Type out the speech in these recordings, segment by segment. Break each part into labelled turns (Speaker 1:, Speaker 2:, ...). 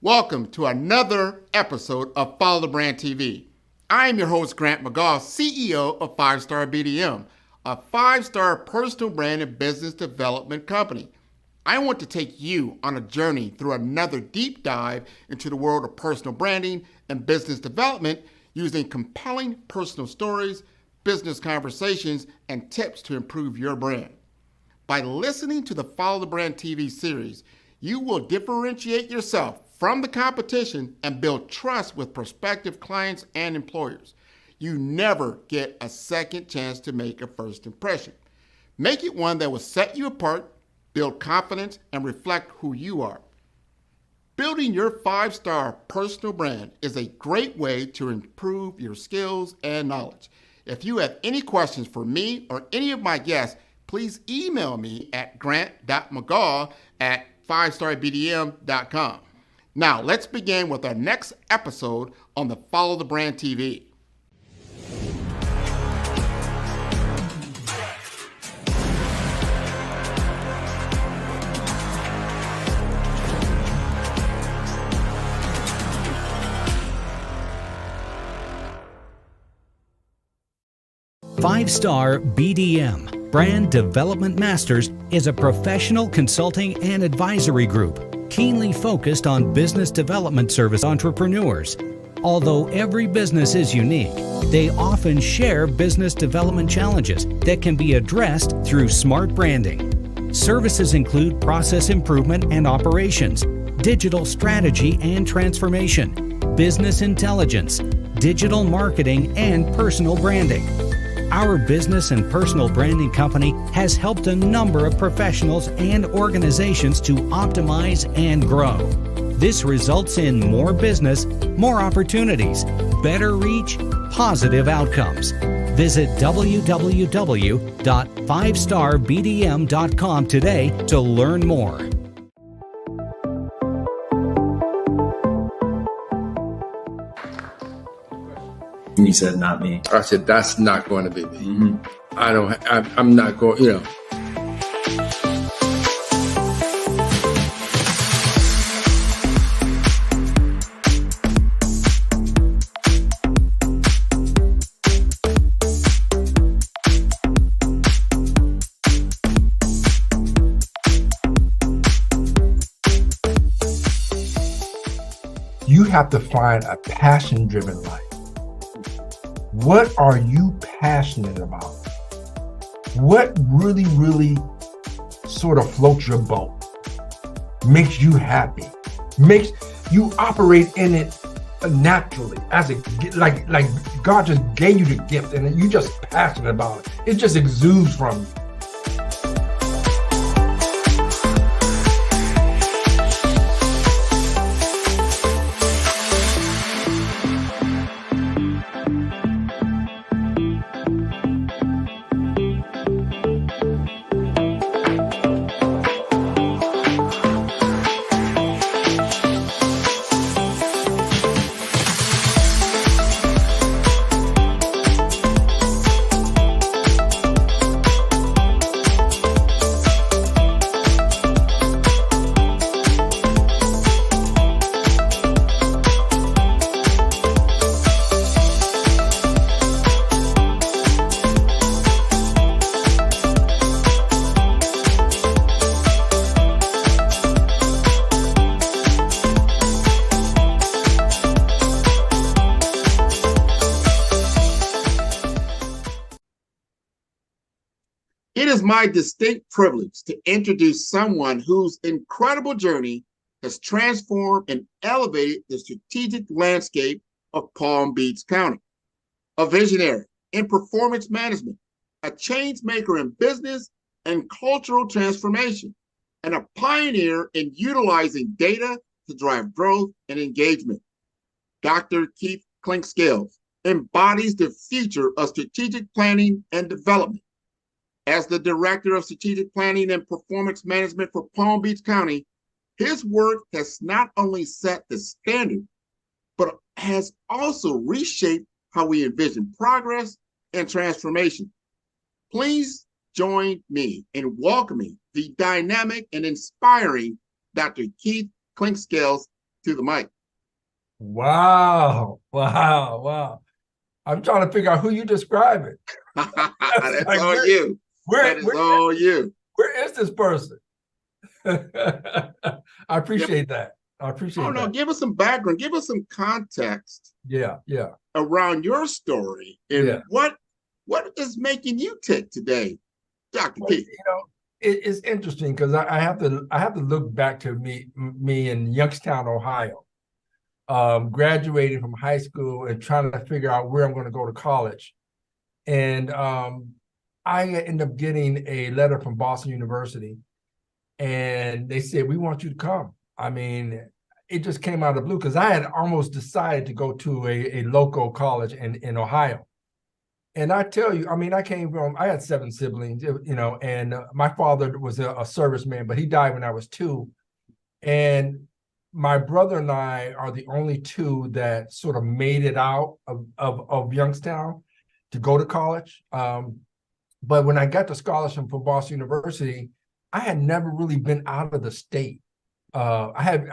Speaker 1: Welcome to another episode of Follow the Brand TV. I am your host, Grant McGaugh, CEO of 5-Star BDM, a 5-star personal brand and business development company. I want to take you on a journey through another deep dive into the world of personal branding and business development using compelling personal stories, business conversations, and tips to improve your brand. By listening to the Follow the Brand TV series, you will differentiate yourself from the competition and build trust with prospective clients and employers. You never get a second chance to make a first impression. Make it one that will set you apart, build confidence, and reflect who you are. Building your 5-star personal brand is a great way to improve your skills and knowledge. If you have any questions for me or any of my guests, please email me at grant.mcgaugh@5starbdm.com. Now, let's begin with our next episode on the Follow the Brand TV.
Speaker 2: Five-Star BDM, Brand Development Masters, is a professional consulting and advisory group keenly focused on business development service entrepreneurs. Although every business is unique, they often share business development challenges that can be addressed through smart branding. Services include process improvement and operations, digital strategy and transformation, business intelligence, digital marketing, and personal branding. Our business and personal branding company has helped a number of professionals and organizations to optimize and grow. This results in more business, more opportunities, better reach, positive outcomes. Visit www.5starbdm.com today to learn more.
Speaker 3: You said not me.
Speaker 1: I said, that's not going to be me.
Speaker 3: Mm-hmm.
Speaker 1: I'm not going,
Speaker 4: You have to find a passion-driven life. What are you passionate about? What really sort of floats your boat? Makes you happy? Makes you operate in it naturally, as like God just gave you the gift and you just passionate about it. It just exudes from you.
Speaker 1: It is my distinct privilege to introduce someone whose incredible journey has transformed and elevated the strategic landscape of Palm Beach County. A visionary in performance management, a change maker in business and cultural transformation, and a pioneer in utilizing data to drive growth and engagement. Dr. Keith Clinkscales embodies the future of strategic planning and development. As the Director of Strategic Planning and Performance Management for Palm Beach County, his work has not only set the standard, but has also reshaped how we envision progress and transformation. Please join me in welcoming the dynamic and inspiring Dr. Keith Clinkscales to the mic.
Speaker 4: Wow. Wow. Wow. I'm trying to figure out who you describing.
Speaker 1: That's
Speaker 4: like,
Speaker 1: all you. That is all you.
Speaker 4: Where is this person? I appreciate that. I appreciate that.
Speaker 1: Give us some background. Give us some context.
Speaker 4: Yeah.
Speaker 1: Around your story and what is making you tick today, Dr.
Speaker 4: Well,
Speaker 1: P.
Speaker 4: It's interesting because I have to look back to me in Youngstown, Ohio, graduating from high school and trying to figure out where I'm going to go to college. And I ended up getting a letter from Boston University, and they said, we want you to come. I mean, it just came out of the blue because I had almost decided to go to a local college in Ohio. And I tell you, I mean, I had 7 siblings, and my father was a serviceman, but he died when I was 2. And my brother and I are the only 2 that sort of made it out of Youngstown to go to college. But when I got the scholarship from Boston University, I had never really been out of the state. I've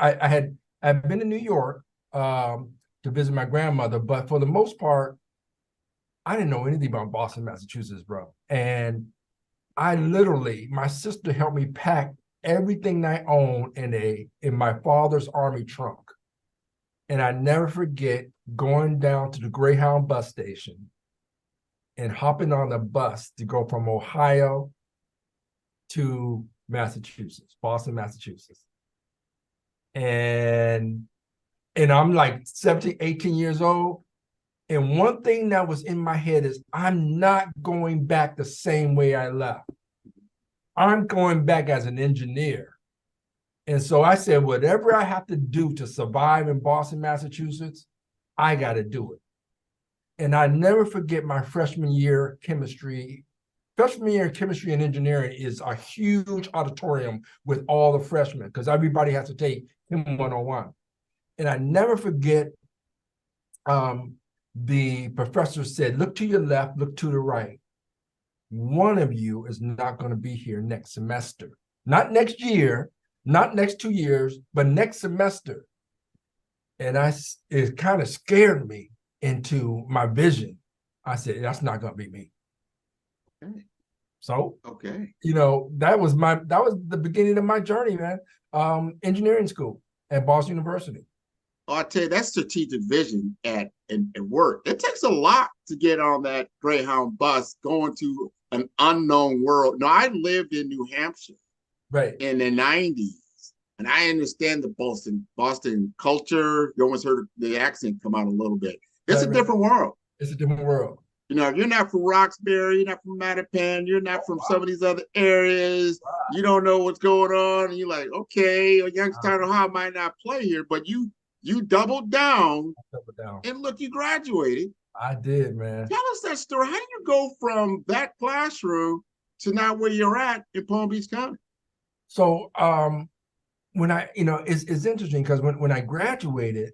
Speaker 4: been in New York to visit my grandmother, but for the most part, I didn't know anything about Boston, Massachusetts, bro. And my sister helped me pack everything I own in my father's army trunk. And I never forget going down to the Greyhound bus station and hopping on the bus to go from Ohio to Massachusetts, Boston, Massachusetts. And I'm like 17, 18 years old. And one thing that was in my head is I'm not going back the same way I left. I'm going back as an engineer. And so I said, whatever I have to do to survive in Boston, Massachusetts, I got to do it. And I never forget my freshman year chemistry. Freshman year chemistry and engineering is a huge auditorium with all the freshmen because everybody has to take Chem 101. And I never forget the professor said, look to your left, look to the right. One of you is not going to be here next semester. Not next year, not next 2 years, but next semester. And it kind of scared me into my vision. I said, that's not going to be me.
Speaker 1: Okay.
Speaker 4: So,
Speaker 1: okay,
Speaker 4: that was the beginning of my journey, man. Engineering school at Boston University.
Speaker 1: Oh, I tell you, that strategic vision at work. It takes a lot to get on that Greyhound bus going to an unknown world. No, I lived in New Hampshire,
Speaker 4: right,
Speaker 1: in the 90s, and I understand the Boston culture. You almost heard the accent come out a little bit. It's a different world.
Speaker 4: It's a different world.
Speaker 1: You're not from Roxbury, you're not from Mattapan, you're not from some of these other areas. You don't know what's going on, and you're like, okay, Youngstown, Ohio might not play here, but you doubled down, and look, you graduated.
Speaker 4: I did, man.
Speaker 1: Tell us that story. How do you go from that classroom to now where you're at in Palm Beach County?
Speaker 4: So when it's interesting because when I graduated,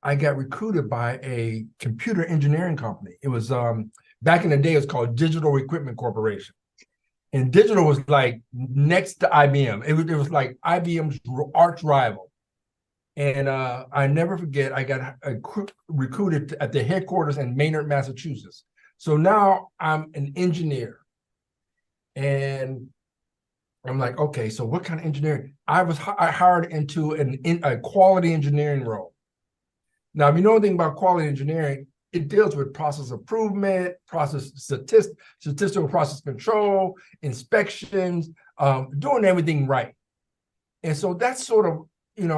Speaker 4: I got recruited by a computer engineering company. It was back in the day, it was called Digital Equipment Corporation. And digital was like next to IBM. It was like IBM's arch rival. And I never forget, I got recruited at the headquarters in Maynard, Massachusetts. So now I'm an engineer. And I'm like, okay, so what kind of engineering? I hired into a quality engineering role. Now, if you know anything about quality engineering, it deals with process improvement, statistical process control, inspections, doing everything right. And so that's sort of,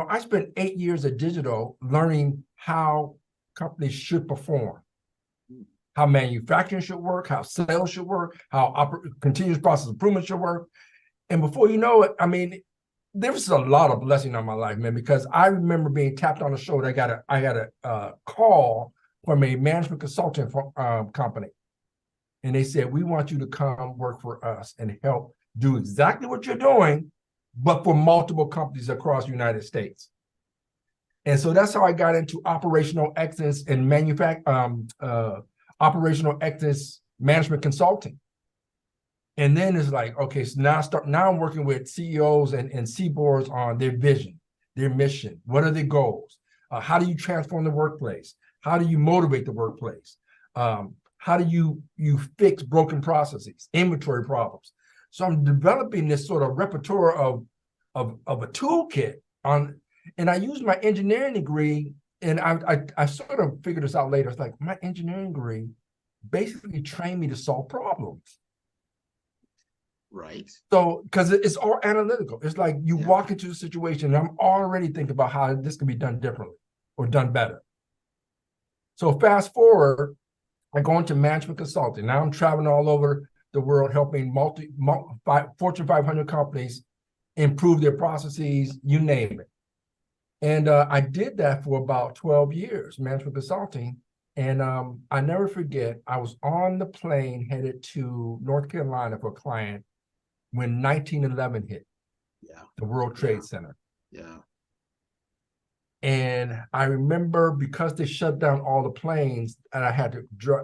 Speaker 4: I spent 8 years at Digital learning how companies should perform, how manufacturing should work, how sales should work, how continuous process improvement should work. And before you know it, I mean, there was a lot of blessing on my life, man, because I remember being tapped on the shoulder. I got a call from a management consulting company. And they said, we want you to come work for us and help do exactly what you're doing, but for multiple companies across the United States. And so that's how I got into operational excellence and operational excellence management consulting. And then it's like, okay, so now I'm working with CEOs and C boards on their vision. their mission? What are their goals? How do you transform the workplace? How do you motivate the workplace? How do you fix broken processes, inventory problems? So I'm developing this sort of repertoire of a toolkit on, and I use my engineering degree, and I sort of figured this out later. It's like my engineering degree basically trained me to solve problems.
Speaker 1: Right.
Speaker 4: So, because it's all analytical. It's like you walk into a situation, and I'm already thinking about how this can be done differently or done better. So fast forward, I go into management consulting. Now I'm traveling all over the world, helping Fortune 500 companies improve their processes, you name it. And I did that for about 12 years, management consulting. And I never forget, I was on the plane headed to North Carolina for a client when 1911 hit, the World Trade Center.
Speaker 1: Yeah.
Speaker 4: And I remember, because they shut down all the planes, and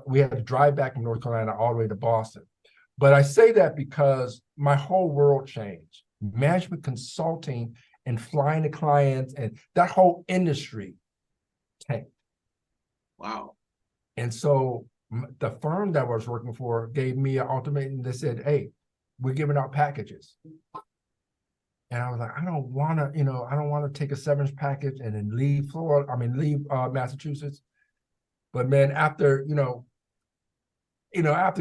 Speaker 4: we had to drive back from North Carolina all the way to Boston. But I say that because my whole world changed. Management consulting and flying to clients and that whole industry tanked.
Speaker 1: Wow.
Speaker 4: And so the firm that I was working for gave me an ultimatum that said, hey, we're giving out packages. And I was like, I don't want to take a severance package and then leave Massachusetts. But man, after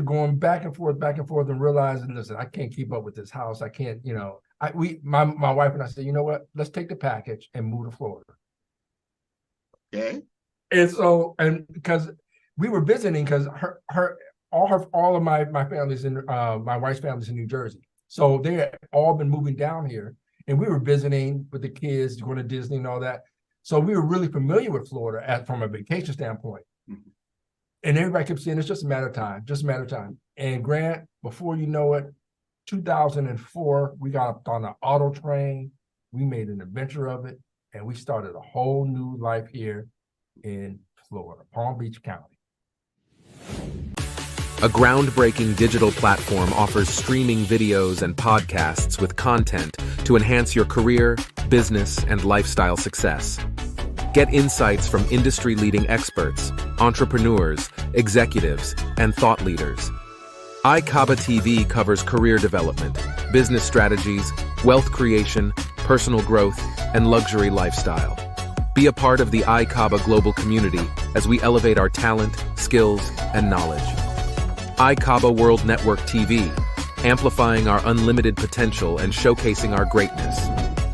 Speaker 4: going back and forth and realizing, listen, I can't keep up with this house. I can't, my wife and I said, you know what, let's take the package and move to Florida.
Speaker 1: Okay.
Speaker 4: And so, and because we were visiting, because all of my family's in my wife's family's in New Jersey. So they had all been moving down here, and we were visiting with the kids, going to Disney and all that. So we were really familiar with Florida from a vacation standpoint. Mm-hmm. And everybody kept saying, it's just a matter of time, just a matter of time. And Grant, before you know it, 2004, we got up on an auto train. We made an adventure of it, and we started a whole new life here in Florida, Palm Beach County.
Speaker 5: A groundbreaking digital platform offers streaming videos and podcasts with content to enhance your career, business, and lifestyle success. Get insights from industry-leading experts, entrepreneurs, executives, and thought leaders. iCaba TV covers career development, business strategies, wealth creation, personal growth, and luxury lifestyle. Be a part of the iCaba global community as we elevate our talent, skills, and knowledge. iCaba World Network TV, amplifying our unlimited potential and showcasing our greatness.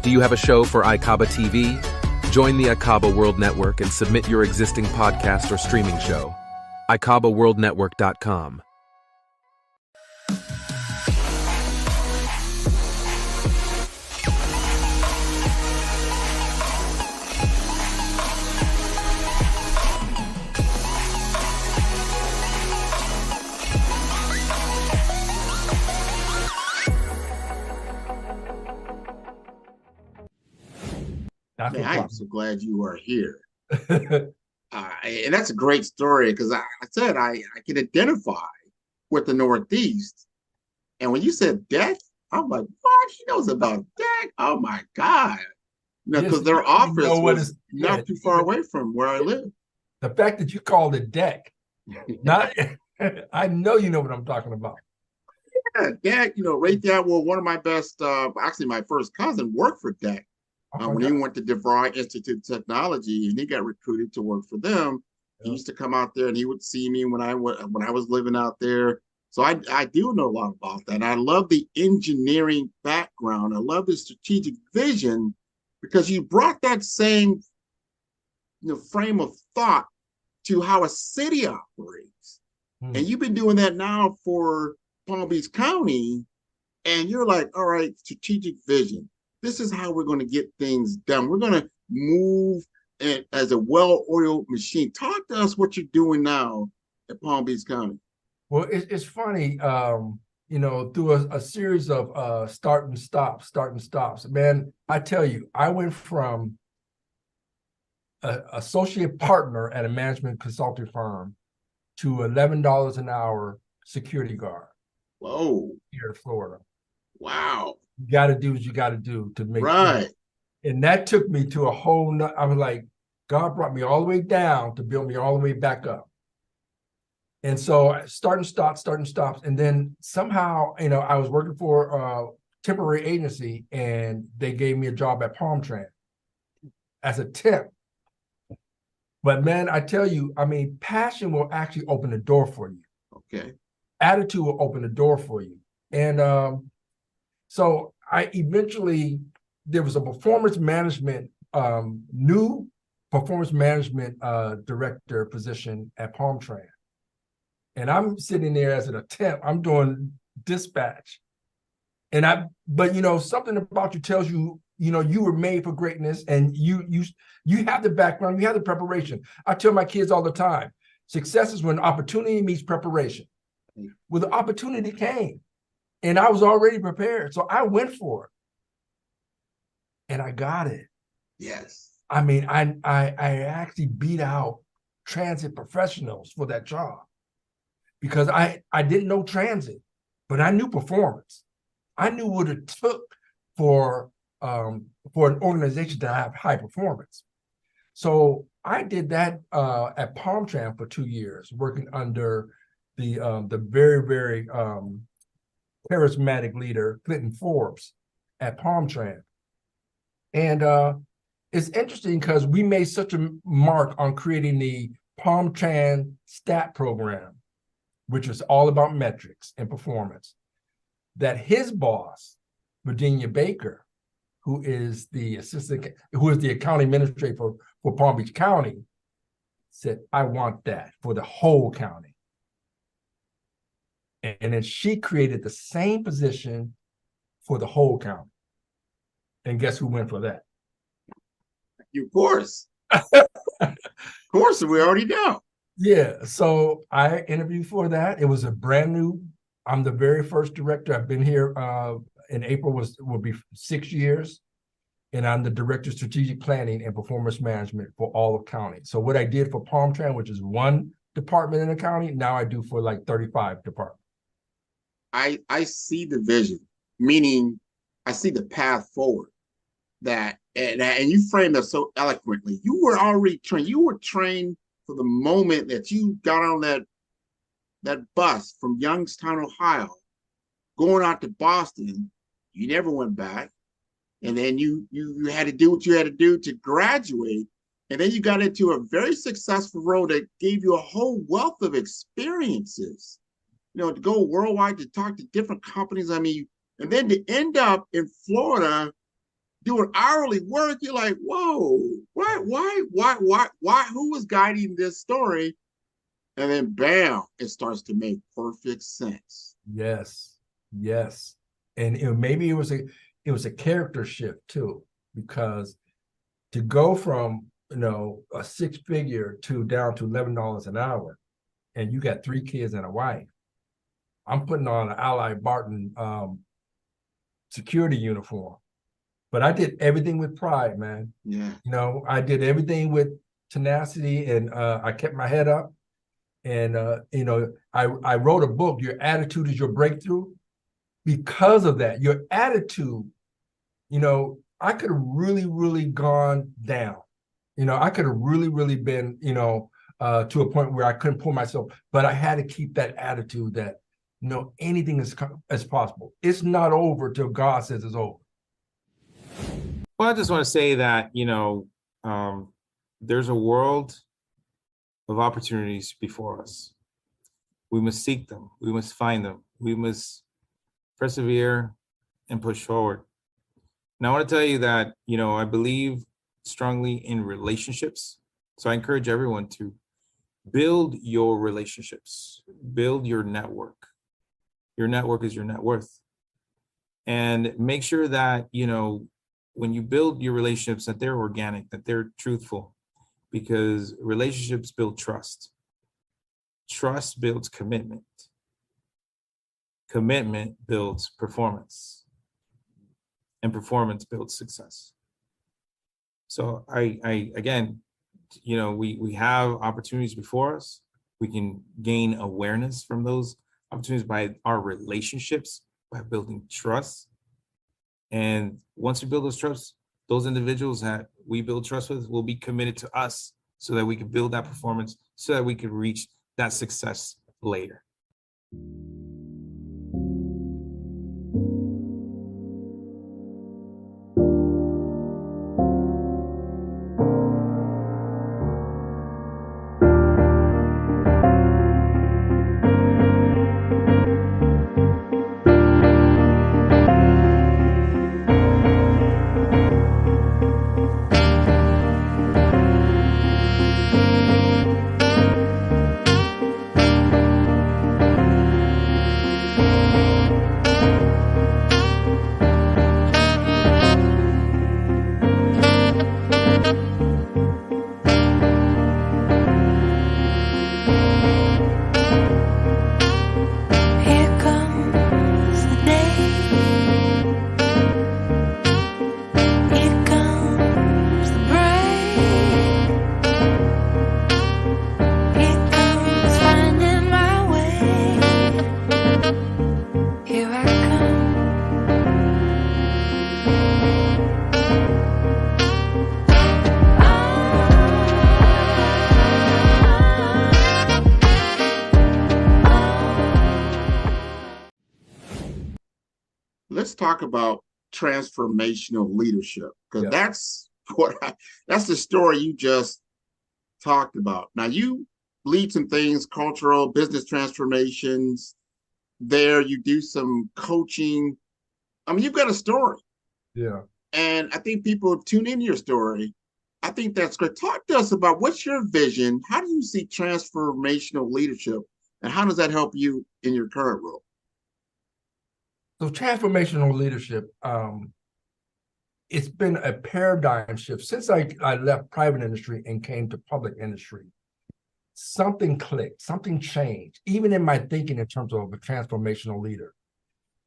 Speaker 5: Do you have a show for iCaba TV? Join the iCaba World Network and submit your existing podcast or streaming show. iCabaWorldNetwork.com.
Speaker 1: Man, I am so glad you are here. And that's a great story, because I said I can identify with the Northeast. And when you said deck, I'm like, what? He knows about deck? Oh my God. Because their office was not too far away from where I live.
Speaker 4: The fact that you called it deck, I know you know what I'm talking about.
Speaker 1: Yeah, deck, right there. Well, one of my best, actually my first cousin worked for deck. When he went to DeVry Institute of Technology, and he got recruited to work for them, he used to come out there and he would see me when I was living out there. So I do know a lot about that. And I love the engineering background. I love the strategic vision, because you brought that same frame of thought to how a city operates. And you've been doing that now for Palm Beach County, and you're like, all right, strategic vision. This is how we're going to get things done. We're going to move as a well-oiled machine. Talk to us what you're doing now at Palm Beach County.
Speaker 4: Well, it's funny, through a series of start and stops. Man, I tell you, I went from an associate partner at a management consulting firm to $11 an hour security guard.
Speaker 1: Whoa.
Speaker 4: Here in Florida.
Speaker 1: Wow.
Speaker 4: You got to do what you got to do to make
Speaker 1: right.
Speaker 4: And that took me to a whole I was like, God brought me all the way down to build me all the way back up. And so starting stops. And then somehow, I was working for a temporary agency and they gave me a job at Palmtran as a temp. But man, I tell you, passion will actually open the door for you.
Speaker 1: Okay.
Speaker 4: Attitude will open the door for you. And so I eventually, there was a new performance management director position at Palmtran. And I'm sitting there as an temp, I'm doing dispatch. But something about you tells you, you were made for greatness, and you have the background, you have the preparation. I tell my kids all the time, success is when opportunity meets preparation. Well, the opportunity came and I was already prepared. So I went for it. And I got it.
Speaker 1: Yes.
Speaker 4: I actually beat out transit professionals for that job because I didn't know transit, but I knew performance. I knew what it took for an organization to have high performance. So I did that at Palmtran for 2 years, working under the very, very charismatic leader, Clinton Forbes, at Palmtran. And it's interesting because we made such a mark on creating the Palmtran STAT program, which was all about metrics and performance, that his boss, Virginia Baker, who is the accounting administrator for Palm Beach County, said, I want that for the whole county. And then she created the same position for the whole county. And guess who went for that?
Speaker 1: Of course. Of course, we already know.
Speaker 4: Yeah, so I interviewed for that. It was a brand new, I'm the very first director. I've been here in April will be 6 years. And I'm the director of strategic planning and performance management for all of county. So what I did for Palmtran, which is one department in the county, now I do for like 35 departments.
Speaker 1: I see the vision, meaning I see the path forward. And you framed that so eloquently. You were already trained. You were trained for the moment that you got on that bus from Youngstown, Ohio, going out to Boston. You never went back. And then you had to do what you had to do to graduate. And then you got into a very successful role that gave you a whole wealth of experiences, to go worldwide, to talk to different companies. And then to end up in Florida doing hourly work, you're like, whoa, why, who was guiding this story? And then bam, it starts to make perfect sense.
Speaker 4: Yes. And maybe it was a character shift too, because to go from, a six-figure to down to $11 an hour, and you got 3 kids and a wife. I'm putting on an Ally Barton security uniform. But I did everything with pride, man.
Speaker 1: Yeah.
Speaker 4: I did everything with tenacity, and I kept my head up. And, I wrote a book, Your Attitude is Your Breakthrough. Because of that, your attitude, I could have really, really gone down. I could have really, really been, to a point where I couldn't pull myself. But I had to keep that attitude that, anything is possible. It's not over till God says it's over.
Speaker 6: Well, I just want to say that, there's a world of opportunities before us. We must seek them. We must find them. We must persevere and push forward. And I want to tell you that, I believe strongly in relationships. So I encourage everyone to build your relationships, build your network. Your network is your net worth. And make sure that, when you build your relationships, that they're organic, that they're truthful, because relationships build trust. Trust builds commitment. Commitment builds performance. And performance builds success. So I again, we have opportunities before us. We can gain awareness from those opportunities by our relationships, by building trust. And once we build those trusts, those individuals that we build trust with will be committed to us so that we can build that performance, so that we can reach that success later.
Speaker 1: Let's talk about transformational leadership, because that's that's the story you just talked about. Now, you lead some things, cultural, business transformations there. You do some coaching. I mean, you've got a story.
Speaker 4: Yeah.
Speaker 1: And I think people tune into your story. I think that's great. Talk to us about what's your vision? How do you see transformational leadership? And how does that help you in your current role?
Speaker 4: So transformational leadership, it's been a paradigm shift. Since I left private industry and came to public industry, something clicked, something changed, even in my thinking in terms of a transformational leader.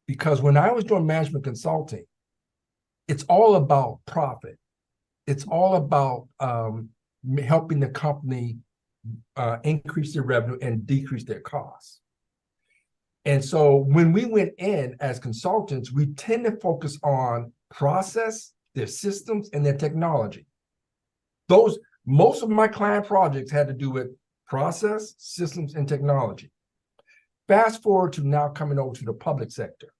Speaker 4: Because when I was doing management consulting, it's all about profit. It's all about helping the company increase their revenue and decrease their costs. And so when we went in as consultants, we tend to focus on process, their systems, and their technology. Most of my client projects had to do with process, systems, and technology. Fast forward to now coming over to the public sector.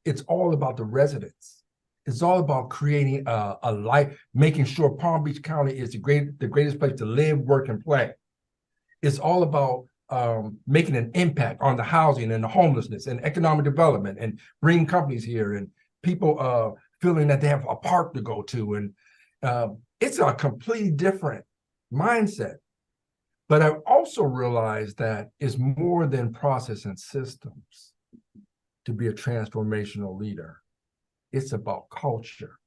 Speaker 4: It's all about the residents. It's all about creating a life, making sure Palm Beach County is the greatest place to live, work, and play. It's all about making an impact on the housing and the homelessness and economic development and bringing companies here and people feeling that they have a park to go to. And it's a completely different mindset. But I've also realized that it's more than process and systems to be a transformational leader. It's about culture.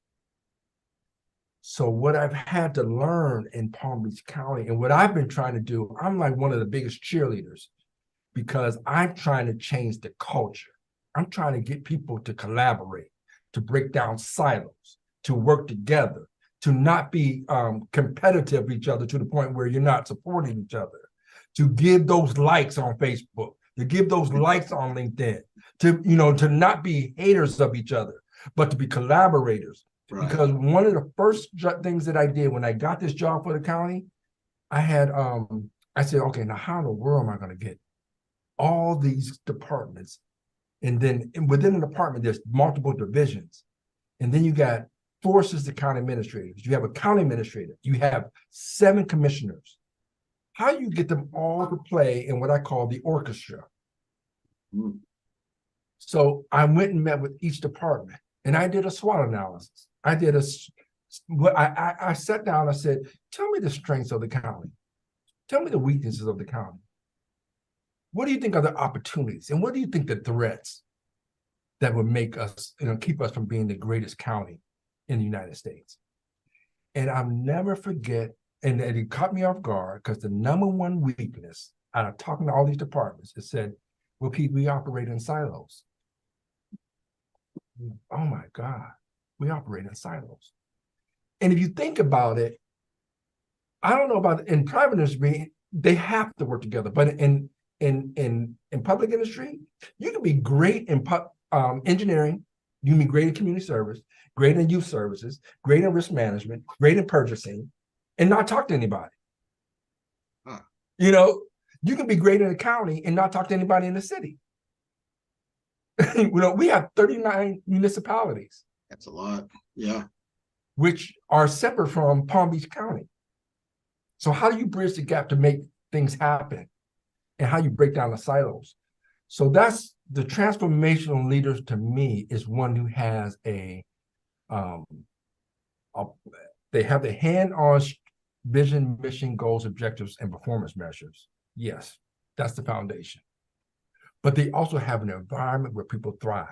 Speaker 4: So what I've had to learn in Palm Beach County and what I've been trying to do, I'm like one of the biggest cheerleaders because I'm trying to change the culture. I'm trying to get people to collaborate, to break down silos, to work together, to not be competitive with each other to the point where you're not supporting each other, to give those likes on Facebook, to give those likes on LinkedIn, to not be haters of each other, but to be collaborators. Right. Because one of the first things that I did when I got this job for the county, I said, okay, now how in the world am I going to get all these departments? And then within the department, there's multiple divisions. And then you got 4 assistant county administrators. You have a county administrator. You have 7 commissioners. How do you get them all to play in what I call the orchestra? Mm. So I went and met with each department, and I did a SWOT analysis. I sat down, I said, tell me the strengths of the county. Tell me the weaknesses of the county. What do you think are the opportunities? And what do you think the threats that would make us, keep us from being the greatest county in the United States? And I'll never forget, and it caught me off guard because the number one weakness out of talking to all these departments, it said, well, Pete, we operate in silos. Oh my God. We operate in silos. And if you think about it, I don't know about in private industry, they have to work together. But in public industry, you can be great in engineering, You can be great in community service, great in youth services, great in risk management, great in purchasing, and not talk to anybody.
Speaker 1: Huh.
Speaker 4: You know, you can be great in the county and not talk to anybody in the city. You know, we have 39 municipalities.
Speaker 1: That's a lot. Yeah.
Speaker 4: Which are separate from Palm Beach County. So how do you bridge the gap to make things happen? And how you break down the silos? So that's the transformational leaders to me is one who has they have the hand-on vision, mission, goals, objectives, and performance measures. Yes, that's the foundation. But they also have an environment where people thrive.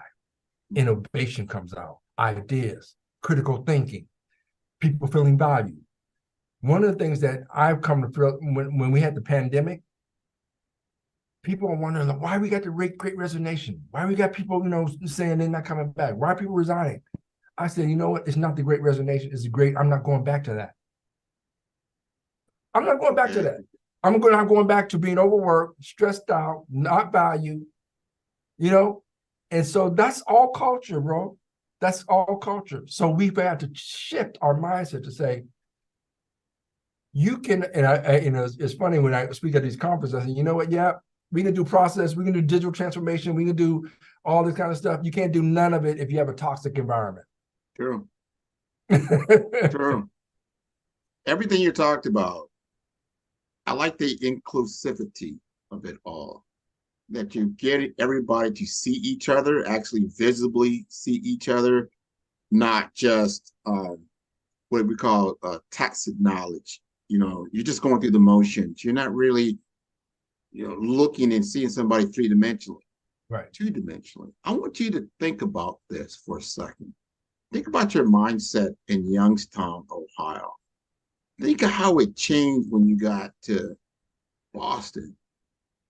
Speaker 4: Innovation comes out, ideas, critical thinking, people feeling valued. One of the things that I've come to feel when we had the pandemic, people are wondering, like, why we got the great resignation? Why we got people, saying they're not coming back? Why are people resigning? I said, you know what? It's not the great resignation. It's the great, I'm not going back to that. I'm not going back to that. I'm not going back to being overworked, stressed out, not valued, And so that's all culture, bro. That's all culture. So we've had to shift our mindset to say, you can, and it's funny when I speak at these conferences, I say, you know what? Yeah, we can do process, we can do digital transformation, we can do all this kind of stuff. You can't do none of it if you have a toxic environment.
Speaker 1: True. True. Everything you talked about, I like the inclusivity of it all. That you get everybody to see each other, actually visibly see each other, not just what we call tacit knowledge. You're just going through the motions. You're not really, looking and seeing somebody three-dimensionally,
Speaker 4: right?
Speaker 1: Two-dimensionally. I want you to think about this for a second. Think about your mindset in Youngstown, Ohio. Think of how it changed when you got to Boston.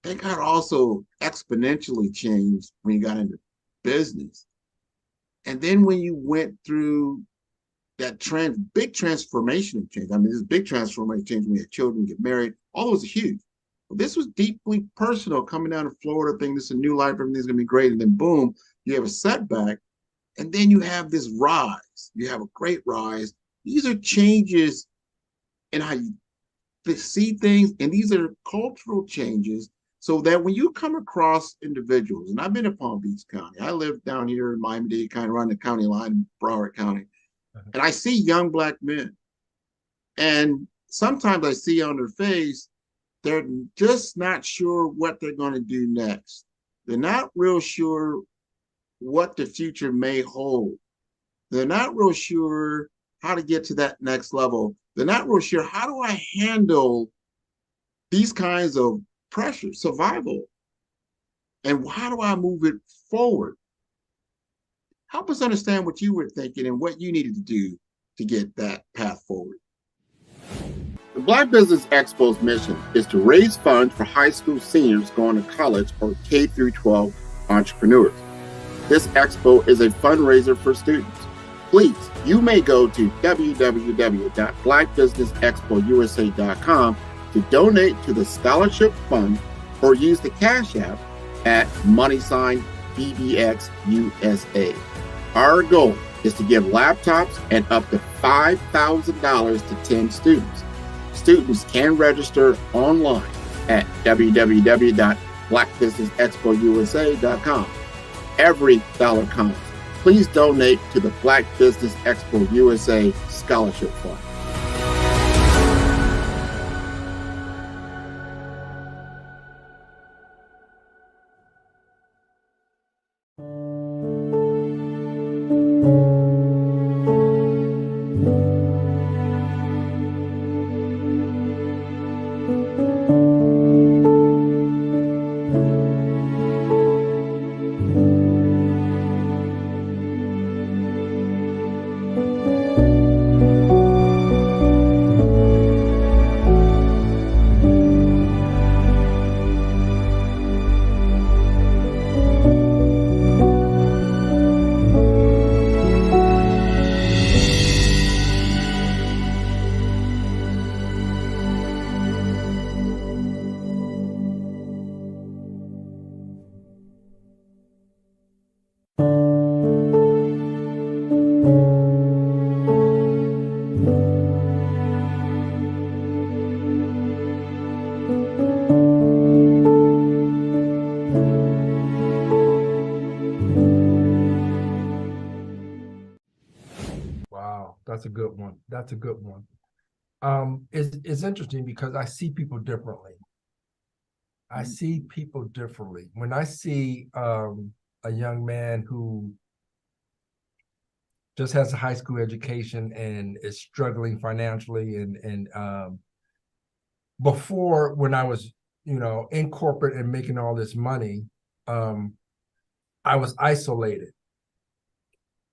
Speaker 1: Think how it also exponentially changed when you got into business. And then when you went through that big transformational change, I mean, this big transformational change when you had children, get married, all those are huge. But this was deeply personal, coming down to Florida, thinking this is a new life, everything's gonna be great. And then boom, you have a setback. And then you have this rise. You have a great rise. These are changes in how you see things. And these are cultural changes. So that when you come across individuals, and I've been in Palm Beach County, I live down here in Miami-Dade County, around the county line in Broward County, and I see young Black men. And sometimes I see on their face, they're just not sure what they're going to do next. They're not real sure what the future may hold. They're not real sure how to get to that next level. They're not real sure, how do I handle these kinds of pressure, survival, and how do I move it forward? Help us understand what you were thinking and what you needed to do to get that path forward. The Black Business Expo's mission is to raise funds for high school seniors going to college or K through 12 entrepreneurs. This expo is a fundraiser for students. Please, you may go to www.blackbusinessexpousa.com to donate to the scholarship fund or use the Cash App at $BBXUSA. Our goal is to give laptops and up to $5,000 to 10 students. Students can register online at www.blackbusinessexpousa.com. Every dollar counts. Please donate to the Black Business Expo USA Scholarship Fund.
Speaker 4: That's a good one. That's a good one. It's interesting because I see people differently. I see people differently. When I see a young man who just has a high school education and is struggling financially, and before, when I was, in corporate and making all this money, I was isolated.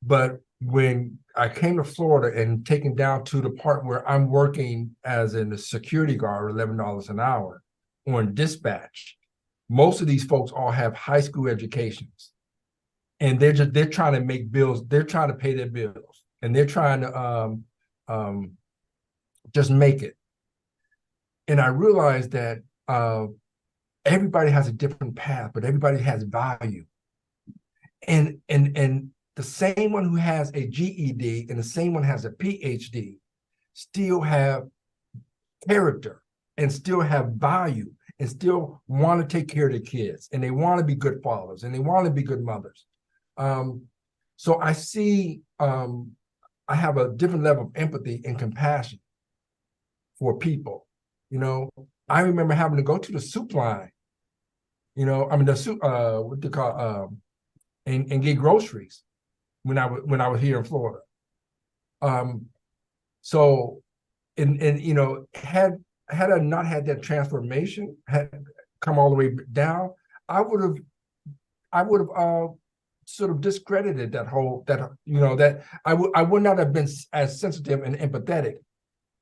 Speaker 4: But when I came to Florida and taken down to the part where I'm working as a security guard, $11 an hour on dispatch, most of these folks all have high school educations, and they're trying to make bills. They're trying to pay their bills, and they're trying to just make it. And I realized that everybody has a different path, but everybody has value. And the same one who has a GED and the same one has a PhD still have character and still have value and still want to take care of their kids, and they want to be good fathers and they want to be good mothers. So I see, I have a different level of empathy and compassion for people. I remember having to go to the soup line, the soup, what they call, and get groceries when I was here in Florida. So, had I not had that transformation, had come all the way down, I would have sort of discredited that I would not have been as sensitive and empathetic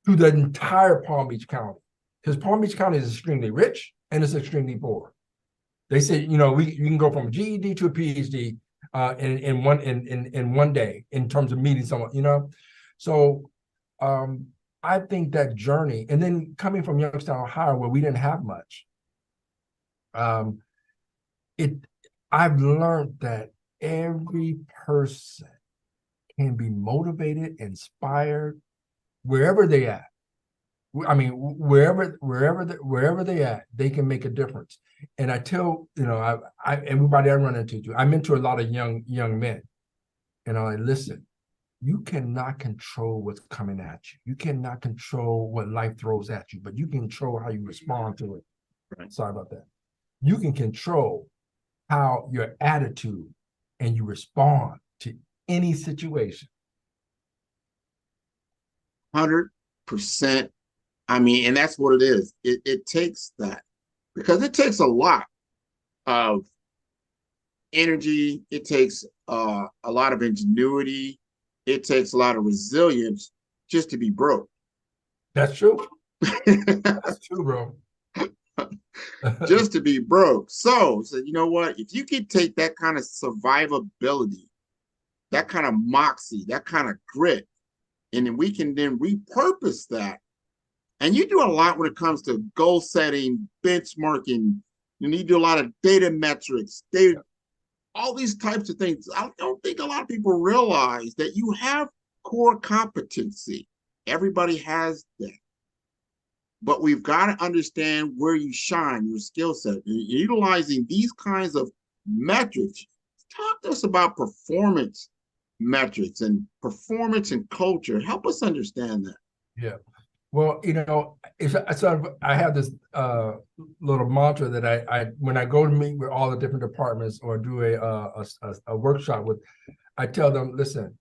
Speaker 4: to the entire Palm Beach County, because Palm Beach County is extremely rich and it's extremely poor. They say, you can go from a GED to a PhD in one day in terms of meeting someone, So I think that journey, and then coming from Youngstown, Ohio, where we didn't have much, I've learned that every person can be motivated, inspired, wherever they at. I mean, wherever they at, they can make a difference. And I tell, everybody I run into, I mentor a lot of young men, and I'm like, listen, you cannot control what's coming at you. You cannot control what life throws at you, but you can control how you respond to it. Right. Sorry about that. You can control how your attitude and you respond to any situation.
Speaker 1: 100%. I mean, and that's what it is. It takes that, because it takes a lot of energy. It takes a lot of ingenuity. It takes a lot of resilience just to be broke.
Speaker 4: That's true. That's true, bro.
Speaker 1: Just to be broke. So you know what? If you could take that kind of survivability, that kind of moxie, that kind of grit, and then we can then repurpose that. And you do a lot when it comes to goal setting, benchmarking. You do a lot of data metrics, all these types of things. I don't think a lot of people realize that you have core competency. Everybody has that. But we've got to understand where you shine, your skill set, and utilizing these kinds of metrics. Talk to us about performance metrics and performance and culture. Help us understand that.
Speaker 4: Yeah. Well, I have this little mantra that I when I go to meet with all the different departments or do a workshop with, I tell them, listen,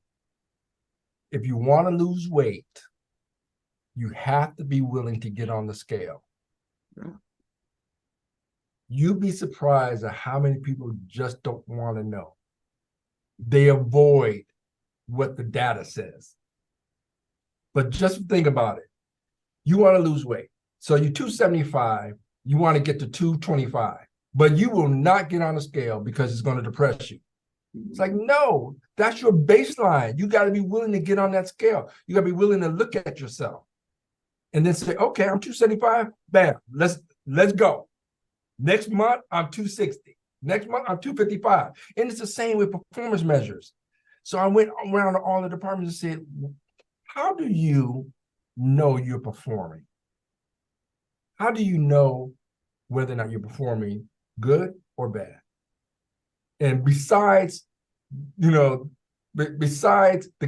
Speaker 4: if you want to lose weight, you have to be willing to get on the scale. Yeah. You'd be surprised at how many people just don't want to know. They avoid what the data says. But just think about it. You want to lose weight. So you're 275, you want to get to 225, but you will not get on the scale because it's going to depress you. It's like, no, that's your baseline. You got to be willing to get on that scale. You got to be willing to look at yourself and then say, okay, I'm 275, bam, let's go. Next month, I'm 260. Next month, I'm 255. And it's the same with performance measures. So I went around to all the departments and said, how do you know you're performing? How do you know whether or not you're performing good or bad? And besides the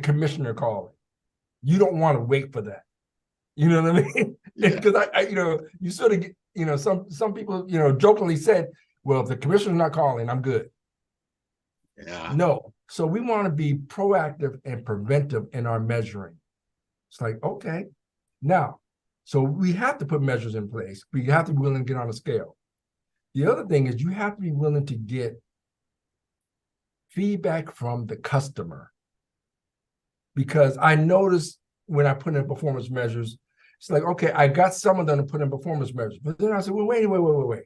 Speaker 4: commissioner calling, You don't want to wait for that. You know what I mean? Because you sort of get, some people, jokingly said, well, if the commissioner's not calling, I'm good.
Speaker 1: Yeah.
Speaker 4: No. So we want to be proactive and preventive in our measuring. It's like, okay, now, so we have to put measures in place. We have to be willing to get on a scale. The other thing is you have to be willing to get feedback from the customer. Because I noticed when I put in performance measures, it's like, okay, I got some of them to put in performance measures. But then I said, well, wait.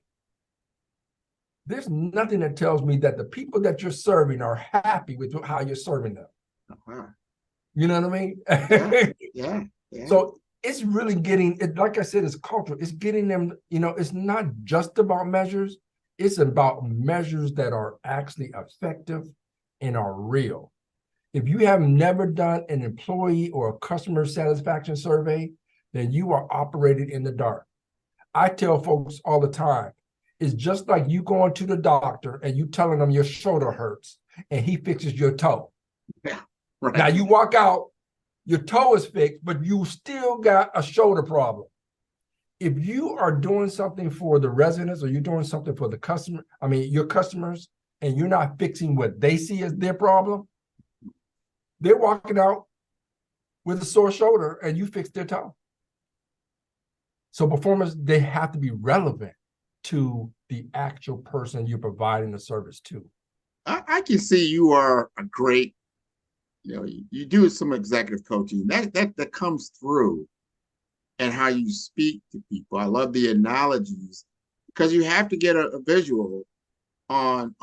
Speaker 4: There's nothing that tells me that the people that you're serving are happy with how you're serving them.
Speaker 1: Uh-huh.
Speaker 4: You know what I mean?
Speaker 1: Yeah.
Speaker 4: So it's really getting it, like I said, it's cultural. It's getting them, it's not just about measures. It's about measures that are actually effective and are real. If you have never done an employee or a customer satisfaction survey, then you are operating in the dark. I tell folks all the time, it's just like you going to the doctor and you telling them your shoulder hurts and he fixes your toe.
Speaker 1: Yeah, right.
Speaker 4: Now you walk out, your toe is fixed, but you still got a shoulder problem. If you are doing something for the residents or you're doing something for your customers, and you're not fixing what they see as their problem, they're walking out with a sore shoulder and you fix their toe. So performance, they have to be relevant to the actual person you're providing the service to.
Speaker 1: I can see you are a great, you do some executive coaching. That comes through and how you speak to people. I love the analogies because you have to get a visual on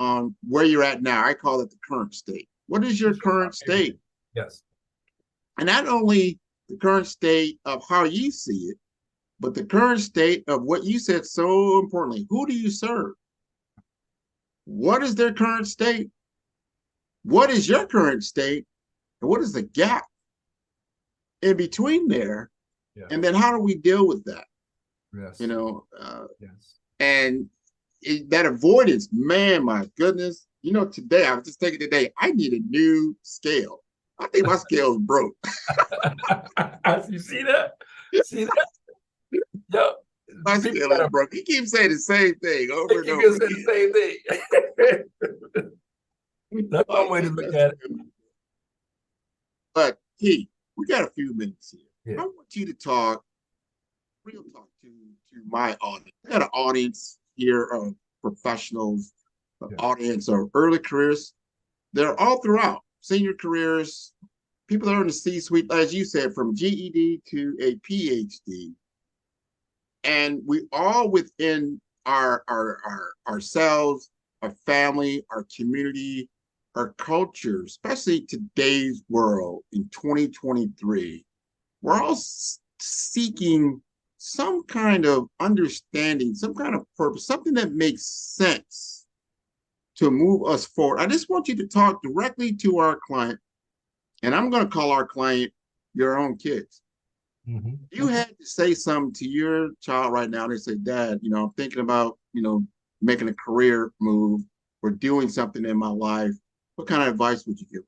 Speaker 1: where you're at now. I call it the current state. What is your current state?
Speaker 4: Yes.
Speaker 1: And not only the current state of how you see it, but the current state of what you said so importantly. Who do you serve? What is their current state? What is your current state? And what is the gap in between there?
Speaker 4: Yeah.
Speaker 1: And then how do we deal with that?
Speaker 4: Yes.
Speaker 1: Yes. And that avoidance, man, my goodness. Today, I was just thinking today, I need a new scale. I think my scale is broke.
Speaker 4: You see that? Yep.
Speaker 1: My scale is broke. He keeps saying the same thing over and over again.
Speaker 4: The same thing. That's one way to look at it.
Speaker 1: But Keith, we got a few minutes here.
Speaker 4: Yeah.
Speaker 1: I want you to talk, real talk to my audience. I got an audience here of professionals, an audience of early careers. They're all throughout senior careers, people that are in the C-suite, as you said, from GED to a PhD. And we all within ourselves, our family, our community, our culture, especially today's world in 2023, we're all seeking some kind of understanding, some kind of purpose, something that makes sense to move us forward. I just want you to talk directly to our client, and I'm going to call our client your own kids.
Speaker 4: Mm-hmm.
Speaker 1: You had to say something to your child right now. They say, Dad, I'm thinking about, making a career move or doing something in my life. What kind of advice would you give?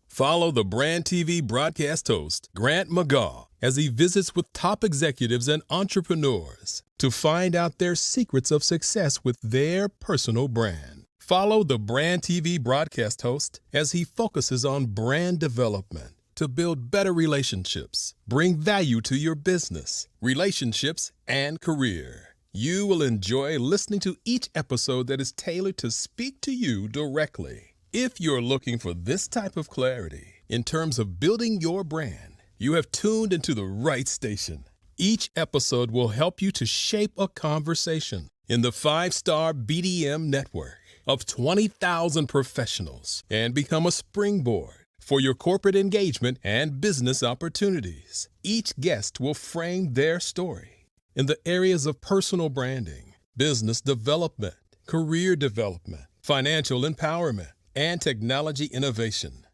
Speaker 7: Follow the Brand TV broadcast host, Grant McGaw, as he visits with top executives and entrepreneurs to find out their secrets of success with their personal brand. Follow the Brand TV broadcast host as he focuses on brand development to build better relationships, bring value to your business, relationships, and career. You will enjoy listening to each episode that is tailored to speak to you directly. If you're looking for this type of clarity in terms of building your brand, you have tuned into the right station. Each episode will help you to shape a conversation in the 5-star BDM network of 20,000 professionals and become a springboard for your corporate engagement and business opportunities. Each guest will frame their story in the areas of personal branding, business development, career development, financial empowerment, and technology innovation.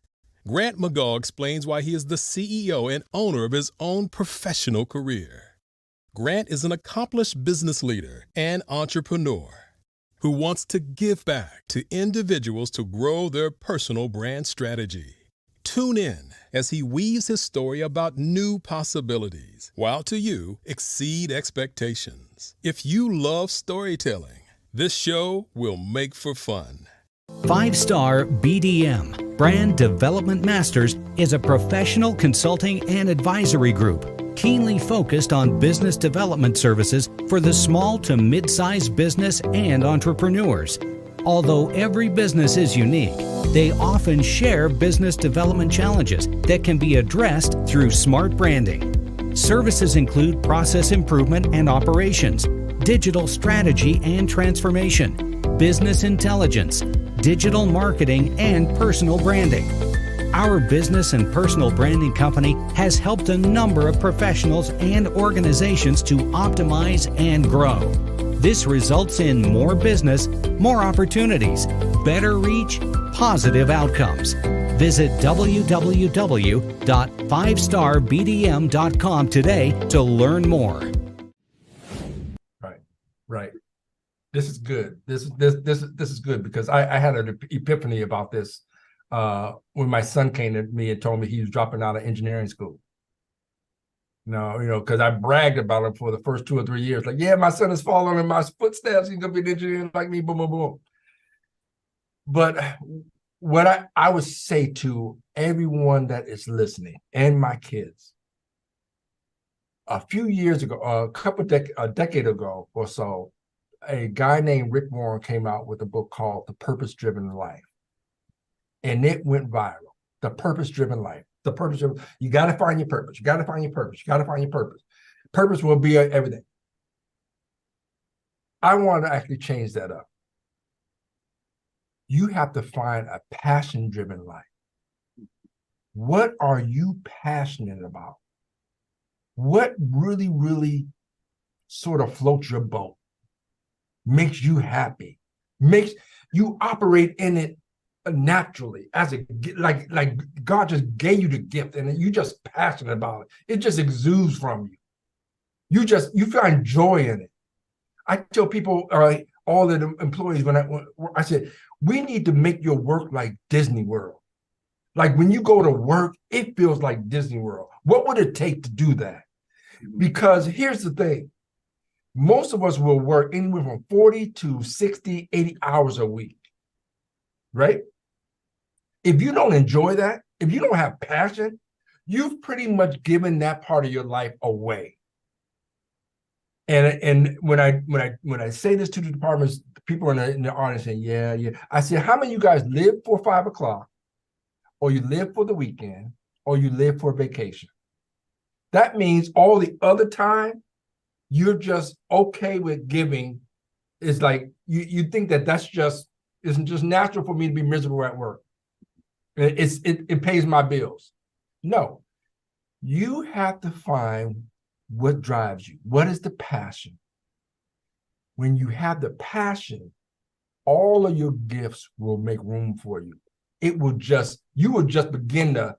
Speaker 7: Grant McGaw explains why he is the CEO and owner of his own professional career. Grant is an accomplished business leader and entrepreneur who wants to give back to individuals to grow their personal brand strategy. Tune in as he weaves his story about new possibilities, while to you exceed expectations. If you love storytelling, this show will make for fun.
Speaker 2: 5-Star BDM, Brand Development Masters, is a professional consulting and advisory group keenly focused on business development services for the small to mid-sized business and entrepreneurs. Although every business is unique, they often share business development challenges that can be addressed through smart branding. Services include process improvement and operations, digital strategy and transformation, business intelligence, digital marketing, and personal branding. Our business and personal branding company has helped a number of professionals and organizations to optimize and grow. This results in more business, more opportunities, better reach, positive outcomes. Visit www.5starbdm.com today to learn more.
Speaker 4: Right. This is good. This is good because I had an epiphany about this when my son came to me and told me he was dropping out of engineering school. Because I bragged about him for the first 2 or 3 years. Like, yeah, my son is following in my footsteps. He's gonna be an engineer like me. Boom, boom, boom. But what I would say to everyone that is listening and my kids, a few years ago, a decade ago or so, a guy named Rick Warren came out with a book called The Purpose-Driven Life. And it went viral. The Purpose-Driven Life. The purpose. You got to find your purpose. You got to find your purpose. You got to find your purpose. Purpose will be everything. I want to actually change that up. You have to find a passion-driven life. What are you passionate about? What really, really sort of floats your boat, makes you happy, makes you operate in it naturally, as a like God just gave you the gift and you just passionate about it. It just exudes from you. You find joy in it. I tell people, all of the employees, when I said, we need to make your work like Disney World. Like when you go to work, it feels like Disney World. What would it take to do that? Because here's the thing. Most of us will work anywhere from 40 to 60, 80 hours a week, right? If you don't enjoy that, if you don't have passion, you've pretty much given that part of your life away. And when I say this to the departments, people in the audience say, yeah. I say, how many of you guys live for 5 o'clock, or you live for the weekend, or you live for vacation? That means all the other time, you're just okay with giving. It's like you think that's just isn't just natural for me to be miserable at work. It pays my bills. No, you have to find what drives you. What is the passion? When you have the passion, all of your gifts will make room for you. You will just begin to.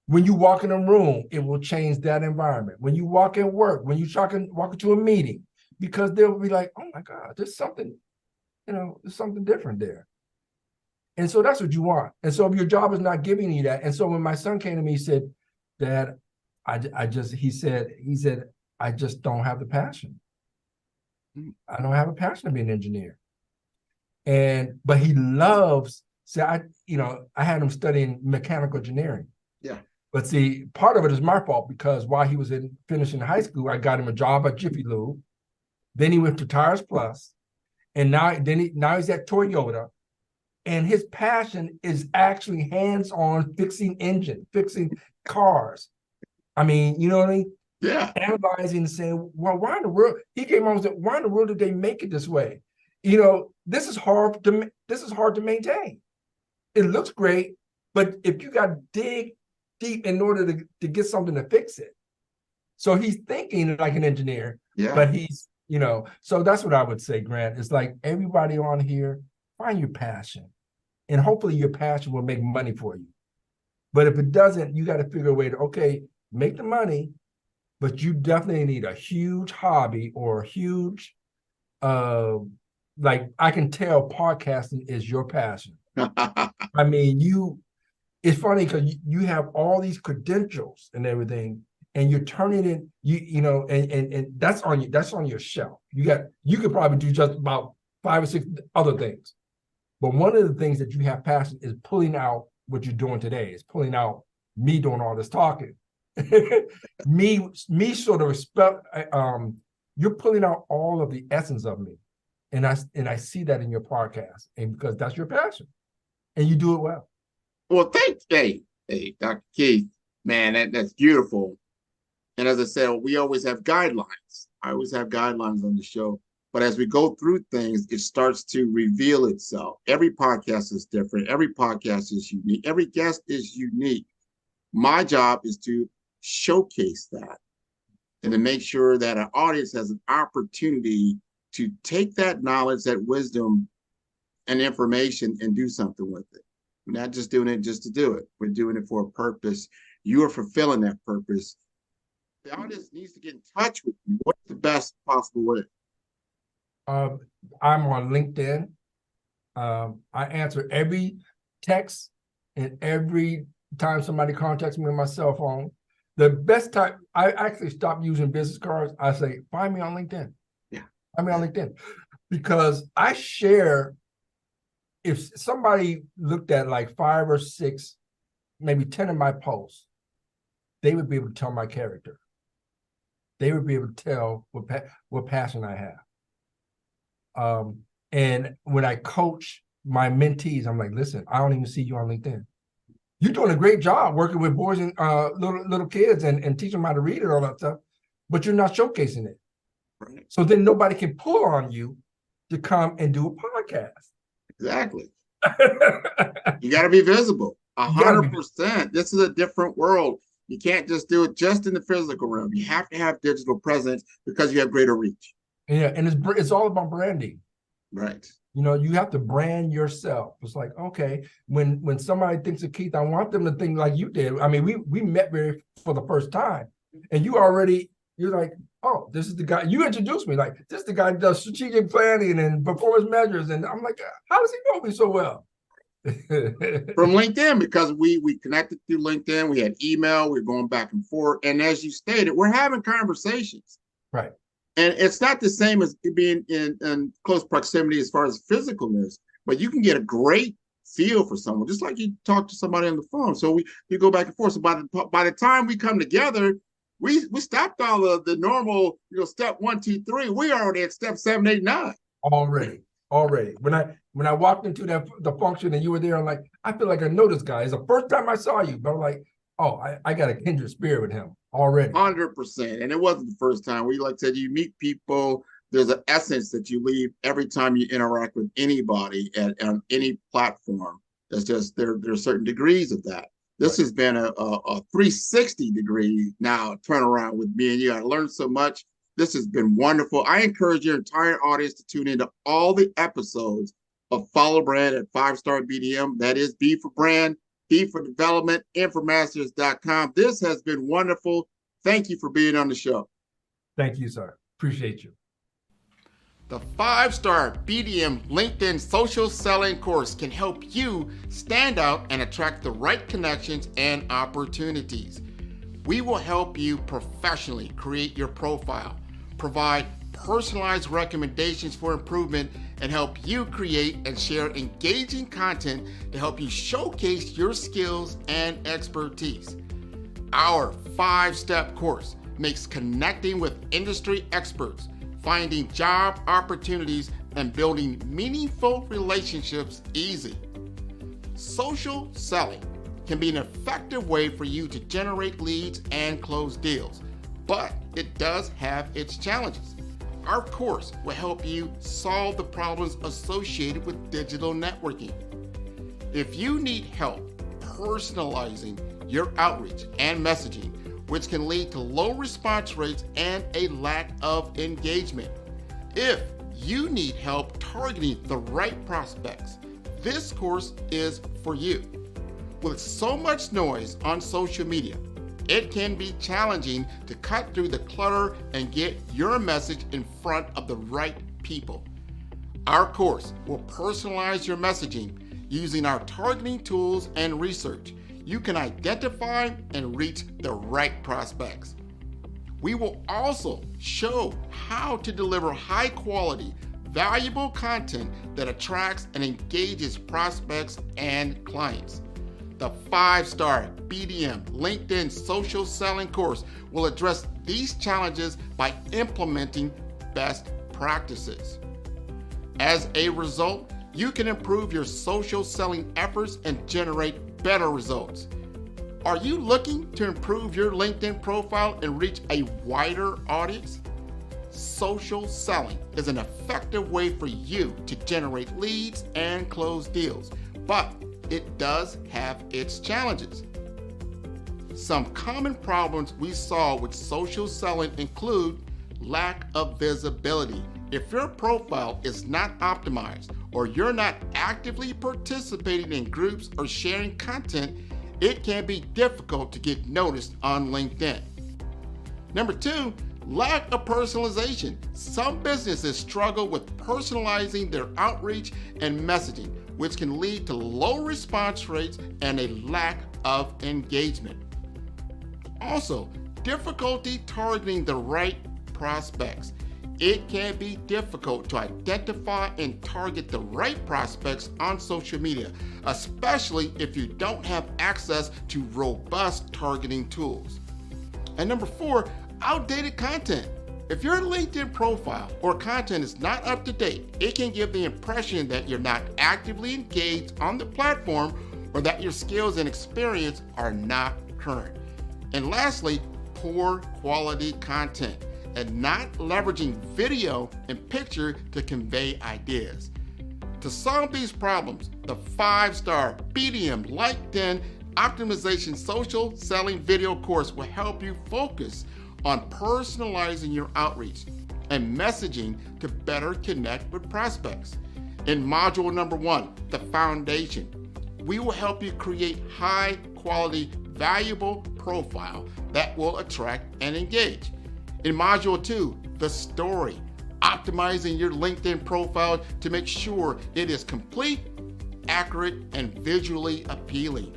Speaker 4: When you walk in a room, it will change that environment. When you walk in work, when you walk into a meeting, because they'll be like, oh my God, there's something different there. And so that's what you want. And so if your job is not giving you that, and so when my son came to me, he said, Dad, he said, I just don't have the passion. I don't have a passion to be an engineer. But he loves, I had him studying mechanical engineering.
Speaker 1: Yeah.
Speaker 4: But see, part of it is my fault because while he was finishing high school, I got him a job at Jiffy Lube. Then he went to Tires Plus, and now he's at Toyota, and his passion is actually hands-on fixing engine, fixing cars. I mean, you know what I mean?
Speaker 1: Yeah.
Speaker 4: Analyzing and saying, well, why in the world? He came on and said, why in the world did they make it this way? This is hard to maintain. It looks great, but if you got to dig deep in order to get something to fix it. So he's thinking like an engineer, but he's, so that's what I would say, Grant. It's like everybody on here, find your passion. And hopefully your passion will make money for you. But if it doesn't, you got to figure a way to, make the money, but you definitely need a huge hobby or a huge, I can tell podcasting is your passion. I mean, it's funny because you have all these credentials and everything, and you're turning it, and that's on you, that's on your shelf. You could probably do just about 5 or 6 other things. But one of the things that you have passion is pulling out what you're doing today, is pulling out me doing all this talking. me sort of you're pulling out all of the essence of me. And I see that in your podcast, and because that's your passion, and you do it well.
Speaker 1: Well, thanks. Hey, Dr. Keith, man, that's beautiful. And as I said, we always have guidelines. I always have guidelines on the show. But as we go through things, it starts to reveal itself. Every podcast is different. Every podcast is unique. Every guest is unique. My job is to showcase that and to make sure that our audience has an opportunity to take that knowledge, that wisdom and information and do something with it. We're not just doing it just to do it. We're doing it for a purpose. You are fulfilling that purpose. The audience needs to get in touch with you. What's the best possible way?
Speaker 4: I'm on LinkedIn. I answer every text and every time somebody contacts me on my cell phone. The best time, I actually stopped using business cards. I say, find me on LinkedIn.
Speaker 1: Yeah.
Speaker 4: Find me on LinkedIn. Because I share, if somebody looked at like 5 or 6, maybe 10 of my posts, they would be able to tell my character. They would be able to tell what passion I have. And when I coach my mentees, I'm like, listen, I don't even see you on LinkedIn. You're doing a great job working with boys and little kids and teaching them how to read and all that stuff, but you're not showcasing it.
Speaker 1: Right.
Speaker 4: So then nobody can pull on you to come and do a podcast.
Speaker 1: Exactly. You got to be visible. 100%. This is a different world. You can't just do it just in the physical realm. You have to have digital presence because you have greater reach.
Speaker 4: Yeah, and it's all about branding.
Speaker 1: Right.
Speaker 4: You have to brand yourself. It's like, okay, when somebody thinks of Keith, I want them to think like you did. I mean, we met for the first time, and you're like, oh, this is the guy. You introduced me like, this is the guy that does strategic planning and performance measures, and I'm like, how does he know me so well?
Speaker 1: From LinkedIn, because we connected through LinkedIn. We had email. We were going back and forth, and as you stated, we're having conversations.
Speaker 4: Right.
Speaker 1: And it's not the same as being in close proximity as far as physicalness, but you can get a great feel for someone, just like you talk to somebody on the phone. So you go back and forth. So by the time we come together, we stopped all of the normal, step 1, 2, 3. We are already at step 7, 8, 9.
Speaker 4: Already. When I walked into the function and you were there, I'm like, I feel like I know this guy. It's the first time I saw you, but I'm like, oh, I got a kindred spirit with him already.
Speaker 1: 100%. And it wasn't the first time. Like I said, you meet people. There's an essence that you leave every time you interact with anybody on any platform. That's just there's certain degrees of that. This has been a 360 degree now turnaround with me and you. I learned so much. This has been wonderful. I encourage your entire audience to tune into all the episodes of Follow Brand at 5-Star BDM. That is B for Brand, D for Development, Informasters.com. This has been wonderful. Thank you for being on the show.
Speaker 4: Thank you, sir. Appreciate you.
Speaker 1: The 5-Star BDM LinkedIn Social Selling course can help you stand out and attract the right connections and opportunities. We will help you professionally create your profile, provide personalized recommendations for improvement, and help you create and share engaging content to help you showcase your skills and expertise. Our 5-step course makes connecting with industry experts, finding job opportunities, and building meaningful relationships easy. Social selling can be an effective way for you to generate leads and close deals, but it does have its challenges. Our course will help you solve the problems associated with digital networking. If you need help personalizing your outreach and messaging, which can lead to low response rates and a lack of engagement. If you need help targeting the right prospects, this course is for you. With so much noise on social media, it can be challenging to cut through the clutter and get your message in front of the right people. Our course will personalize your messaging using our targeting tools and research. you can identify and reach the right prospects. We will also show how to deliver high quality, valuable content that attracts and engages prospects and clients. The 5-star BDM LinkedIn social selling course will address these challenges by implementing best practices. As a result, you can improve your social selling efforts and generate better results. Are you looking to improve your LinkedIn profile and reach a wider audience? Social selling is an effective way for you to generate leads and close deals, but it does have its challenges. Some common problems we saw with social selling include lack of visibility. If your profile is not optimized or you're not actively participating in groups or sharing content, it can be difficult to get noticed on LinkedIn. Number 2, lack of personalization. Some businesses struggle with personalizing their outreach and messaging, which can lead to low response rates and a lack of engagement. Also, difficulty targeting the right prospects. It can be difficult to identify and target the right prospects on social media, especially if you don't have access to robust targeting tools. And number 4, outdated content. If your LinkedIn profile or content is not up to date, it can give the impression that you're not actively engaged on the platform or that your skills and experience are not current. And lastly, poor quality content and not leveraging video and picture to convey ideas. To solve these problems, the 5-star BDM LinkedIn Optimization Social Selling Video course will help you focus on personalizing your outreach and messaging to better connect with prospects. In module number 1, the foundation, we will help you create high quality, valuable profile that will attract and engage. In module 2, the story, optimizing your LinkedIn profile to make sure it is complete, accurate, and visually appealing.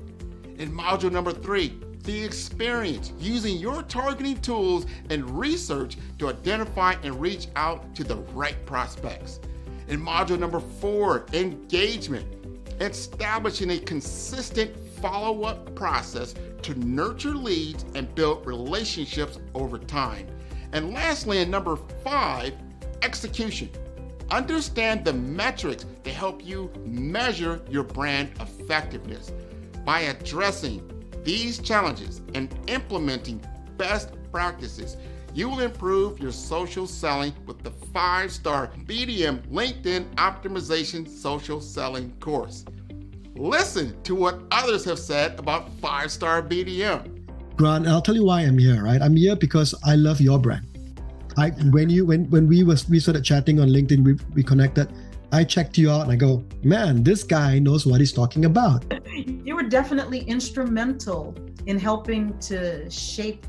Speaker 1: In module number 3, the experience, using your targeting tools and research to identify and reach out to the right prospects. In module number 4, engagement, establishing a consistent follow-up process to nurture leads and build relationships over time. And lastly, in number 5, execution. Understand the metrics to help you measure your brand effectiveness. By addressing these challenges and implementing best practices, you will improve your social selling with the 5-star BDM LinkedIn Optimization Social Selling course. Listen to what others have said about 5-star BDM.
Speaker 8: Grant, I'll tell you why I'm here, right? I'm here because I love your brand. When we started chatting on LinkedIn, we connected. I checked you out and I go, man, this guy knows what he's talking about.
Speaker 9: You were definitely instrumental in helping to shape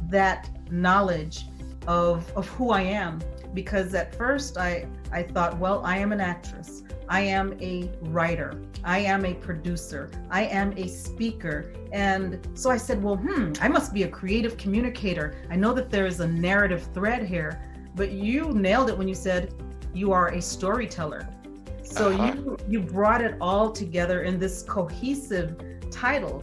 Speaker 9: that knowledge of who I am. Because at first I thought, well, I am an actress. I am a writer. I am a producer. I am a speaker. And so I said, well, I must be a creative communicator. I know that there is a narrative thread here, but you nailed it when you said you are a storyteller. So you brought it all together in this cohesive title.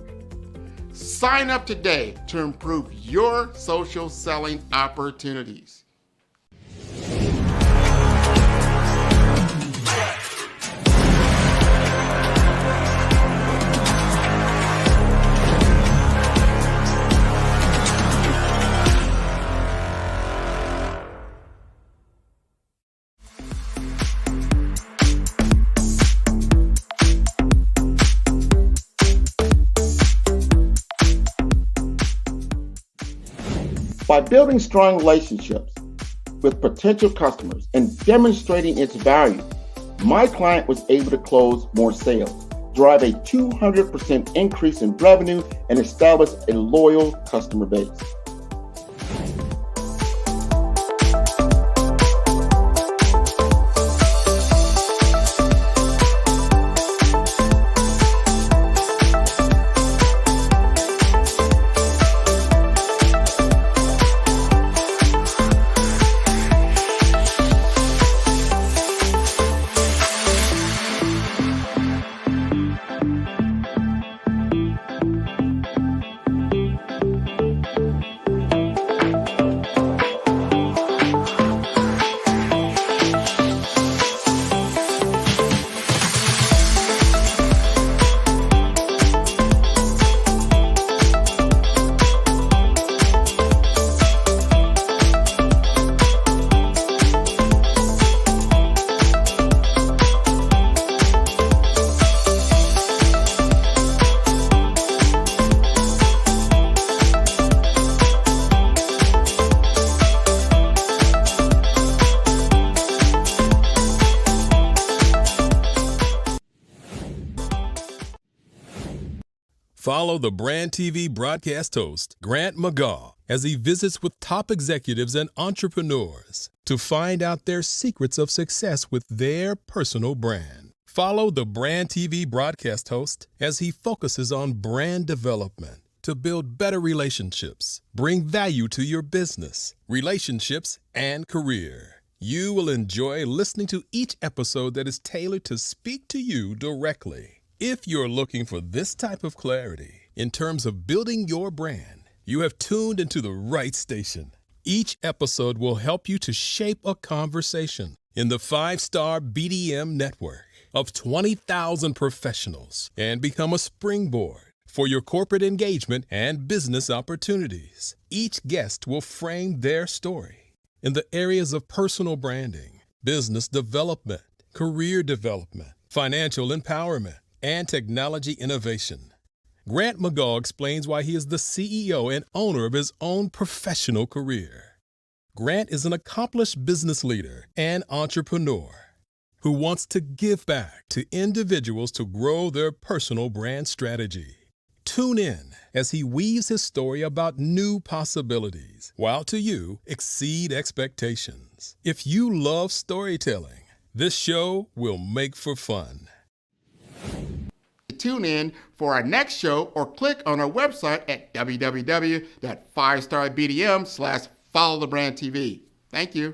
Speaker 1: Sign up today to improve your social selling opportunities. By building strong relationships with potential customers and demonstrating its value, my client was able to close more sales, drive a 200% increase in revenue, and establish a loyal customer base.
Speaker 7: Follow the Brand TV broadcast host, Grant McGaw, as he visits with top executives and entrepreneurs to find out their secrets of success with their personal brand. Follow the Brand TV broadcast host as he focuses on brand development to build better relationships, bring value to your business, relationships, and career. You will enjoy listening to each episode that is tailored to speak to you directly. If you're looking for this type of clarity in terms of building your brand, you have tuned into the right station. Each episode will help you to shape a conversation in the 5-star BDM network of 20,000 professionals and become a springboard for your corporate engagement and business opportunities. Each guest will frame their story in the areas of personal branding, business development, career development, financial empowerment, and technology innovation. Grant McGaw explains why he is the CEO and owner of his own professional career. Grant is an accomplished business leader and entrepreneur who wants to give back to individuals to grow their personal brand strategy. Tune in as he weaves his story about new possibilities, while to you exceed expectations. If you love storytelling, this show will make for fun.
Speaker 1: Tune in for our next show or click on our website at www.5starbdm/followthebrandtv. Thank you.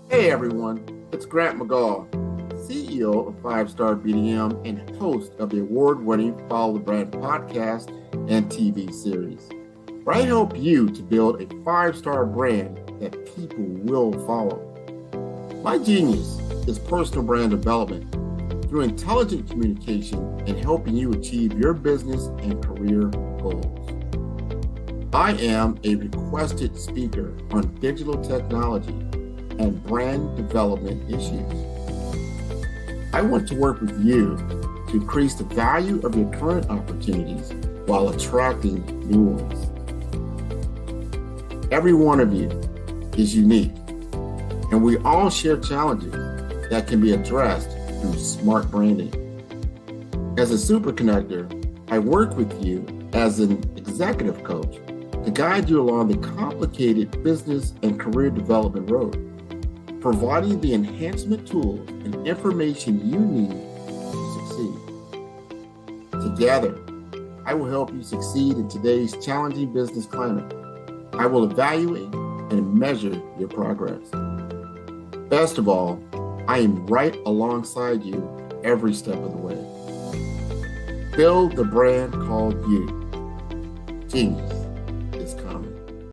Speaker 1: Hey everyone, it's Grant McGaw, CEO of 5-Star BDM and host of the award-winning Follow the Brand podcast and TV series, where I help you to build a 5-star brand that people will follow. My genius is personal brand development through intelligent communication and helping you achieve your business and career goals. I am a requested speaker on digital technology and brand development issues. I want to work with you to increase the value of your current opportunities while attracting new ones. Every one of you is unique, and we all share challenges that can be addressed through smart branding. As a super connector, I work with you as an executive coach to guide you along the complicated business and career development road, providing the enhancement tools and information you need to succeed. Together, I will help you succeed in today's challenging business climate. I will evaluate and measure your progress. Best of all, I am right alongside you every step of the way. Build the brand called you. Genius.